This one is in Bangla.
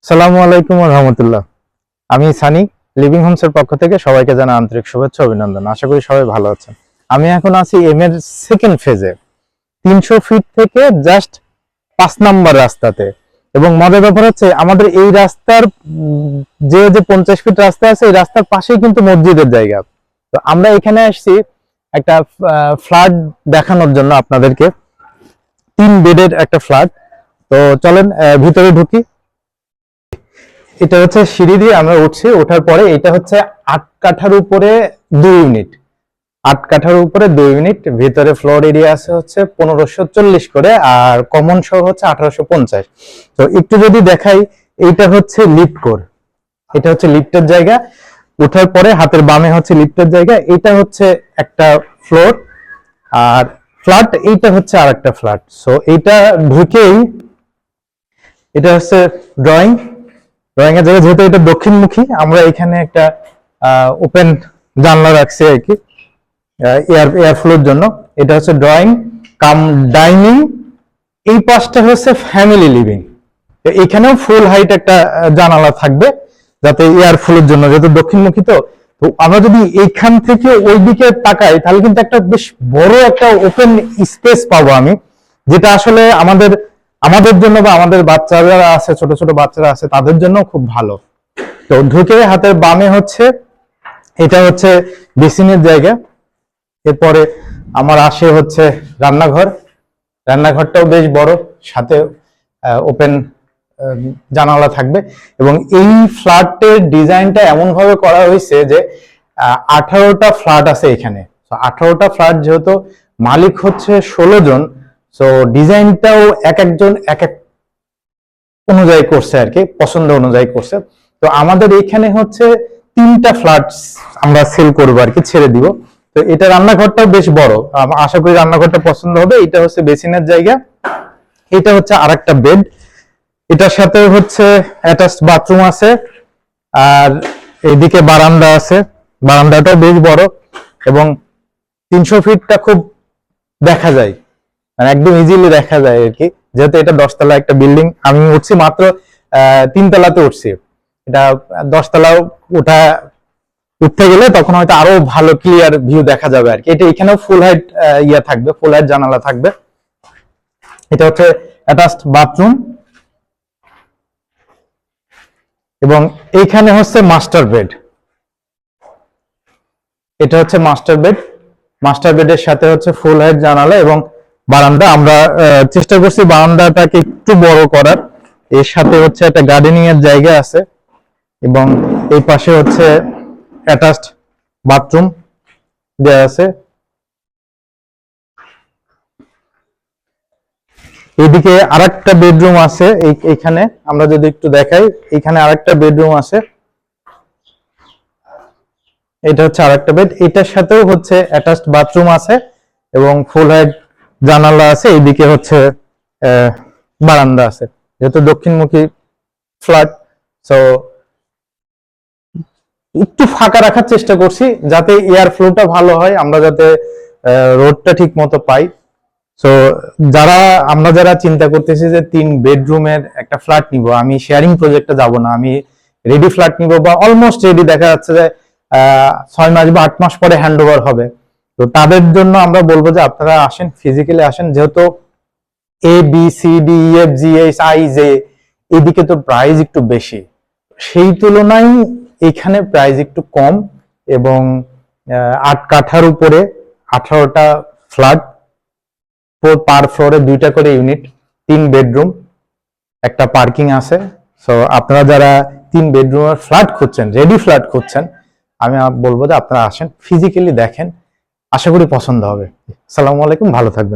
আসসালামু আলাইকুম ওয়া রাহমাতুল্লাহ। আমি সানি, লিভিং হোমস এর পক্ষ থেকে সবাইকে জানাই আন্তরিক শুভেচ্ছা অভিনন্দন। আশা করি সবাই ভালো আছেন। আমি এখন আছি এম এর সেকেন্ড ফেজে, 300 ফিট থেকে জাস্ট 5 নাম্বার রাস্তাতে। এবং মজার ব্যাপার হচ্ছে আমাদের এই রাস্তার যে 50 ফিট রাস্তা আছে, এই রাস্তার পাশেই কিন্তু মসজিদের জায়গা। তো আমরা এখানে আসছি একটা ফ্ল্যাট দেখানোর জন্য আপনাদেরকে। 3 বেডের একটা ফ্ল্যাট। তো চলেন ভিতরে ঢুকি। এটা হচ্ছে সিঁড়ি দিয়ে আমরা উঠছি, ওঠার পরে এটা হচ্ছে 8 কাঠার উপরে 2 ইউনিট। 8 কাঠার উপরে 2 ইউনিট। ভিতরে ফ্লোর এরিয়া আছে হচ্ছে 1540 করে, আর কমন সহ হচ্ছে 1850। তো একটু যদি দেখাই, এইটা হচ্ছে লিফট কোর, এটা হচ্ছে লিফটের জায়গা। ওঠার পরে হাতের বামে হচ্ছে লিফটের জায়গা। এটা হচ্ছে একটা ফ্লোর, আর ফ্ল্যাট এইটা হচ্ছে আরেকটা ফ্ল্যাট। সো এইটা ঢুকেই এটা হচ্ছে ড্রয়িং এর জায়গা। যেহেতু এটা দক্ষিণমুখী, আমরা এখানে একটা ওপেন জানলা রাখছি আর কি, এয়ার ফ্লোর জন্য। এটা হচ্ছে ড্রয়িং কাম ডাইনিং। এই পাশটা হচ্ছে ফ্যামিলি লিভিং। এখানেও ফুল হাইট একটা জানালা থাকবে, যাতে এয়ার ফ্লোর জন্য, যেহেতু দক্ষিণমুখী। তো আমরা যদি এইখান থেকে ওই দিকে তাকাই, তাহলে কিন্তু একটা বেশ বড় একটা ওপেন স্পেস পাবো আমি, যেটা আসলে আমাদের জন্য বা আমাদের বাচ্চারা আছে, ছোট ছোট বাচ্চারা আছে, তাদের জন্য খুব ভালো। তো ঢুকে হাতের বামে হচ্ছে এটা হচ্ছে বেসিনের জায়গা। এরপরে আমার আসে হচ্ছে রান্নাঘর। রান্নাঘরটাও বেশ বড়, সাথে ওপেন জানালা থাকবে। এবং এই ফ্ল্যাটের ডিজাইনটা এমন ভাবে করা হয়েছে যে 18টা ফ্ল্যাট আছে এখানে। 18টা ফ্ল্যাট, যেহেতু মালিক হচ্ছে 16 জন, সো ডিজাইনটাও এক একজন এক এক অনুযায়ী করছে আর কি, পছন্দ অনুযায়ী করছে। তো আমাদের এখানে হচ্ছে 3টা ফ্ল্যাট আমরা সেল করবো আর কি, ছেড়ে দিব। তো এটা রান্নাঘরটাও বেশ বড়, আশা করি রান্নাঘরটা পছন্দ হবে। এটা হচ্ছে বেসিনের জায়গা। এটা হচ্ছে আরেকটা বেড। এটার সাথে হচ্ছে অ্যাটাচড বাথরুম আছে, আর এদিকে বারান্দা আছে। বারান্দাটাও বেশ বড়, এবং 300 ফিটটা খুব দেখা যায়, মানে একদম ইজিলি দেখা যায় আর কি। যেহেতু এটা 10 তলা একটা বিল্ডিং, আমি উঠছি মাত্র 3 তলাতে উঠছি। এটা 10 তলাও উঠতে গেলে তখন হয়তো আরো ভালো ক্লিয়ার ভিউ দেখা যাবে আর কি। এটা এখানেও ফুল হাইট থাকবে, ফুল হাইট জানালা থাকবে। এটা হচ্ছে অ্যাটাচড বাথরুম, এবং এইখানে হচ্ছে মাস্টার বেড। এটা হচ্ছে মাস্টার বেড। মাস্টার বেডের সাথে হচ্ছে ফুল হাইট জানালা এবং বারান্দা। আমরা চেষ্টা করছি বারান্দাটাকে একটু বড় করার। এর সাথে হচ্ছে একটা গার্ডেনিং এর জায়গা আছে, এবং এই পাশে হচ্ছে অ্যাটাচড বাথরুম দেওয়া আছে। এদিকে আরেকটা বেডরুম আছে, এইখানে আমরা যদি একটু দেখাই, এখানে আরেকটা বেডরুম আছে। এটা হচ্ছে আরেকটা বেড। এটার সাথেও হচ্ছে অ্যাটাচড বাথরুম আছে এবং ফুল হাইট জানালা আছে। এইদিকে হচ্ছে বারান্দা আছে। যেহেতু দক্ষিণমুখী ফ্ল্যাট, সো একটু ফাঁকা রাখার চেষ্টা করছি, যাতে এয়ার ফ্লোটা ভালো হয়, আমরা যাতে রোডটা ঠিক মতো পাই। সো আমরা যারা চিন্তা করতেছি যে 3 বেডরুমের একটা ফ্ল্যাট নিব, আমি শেয়ারিং প্রজেক্টে যাব না, আমি রেডি ফ্ল্যাট নিব, বা অলমোস্ট রেডি, দেখা যাচ্ছে যে 6 মাস বা 8 মাস পরে হ্যান্ড ওভার হবে। তো তাদের জন্য আমরা বলবো যে আপনারা আসেন, ফিজিক্যালি আসেন। যেহেতু A B C D E F G H I J, এদিকে তো প্রাইস একটু বেশি, সেই তুলনায় এখানে প্রাইস একটু কম। এবং 8 কাঠার উপরে 18টা ফ্ল্যাট, পার ফ্লোরে 2টা করে ইউনিট, 3 বেডরুম, একটা পার্কিং আছে। সো আপনারা যারা 3 বেডরুমের ফ্ল্যাট খুঁজছেন, রেডি ফ্ল্যাট খুঁজছেন, আমি বলবো যে আপনারা আসেন, ফিজিক্যালি দেখেন, আশা করি পছন্দ হবে। আসসালামু আলাইকুম, ভালো থাকবেন।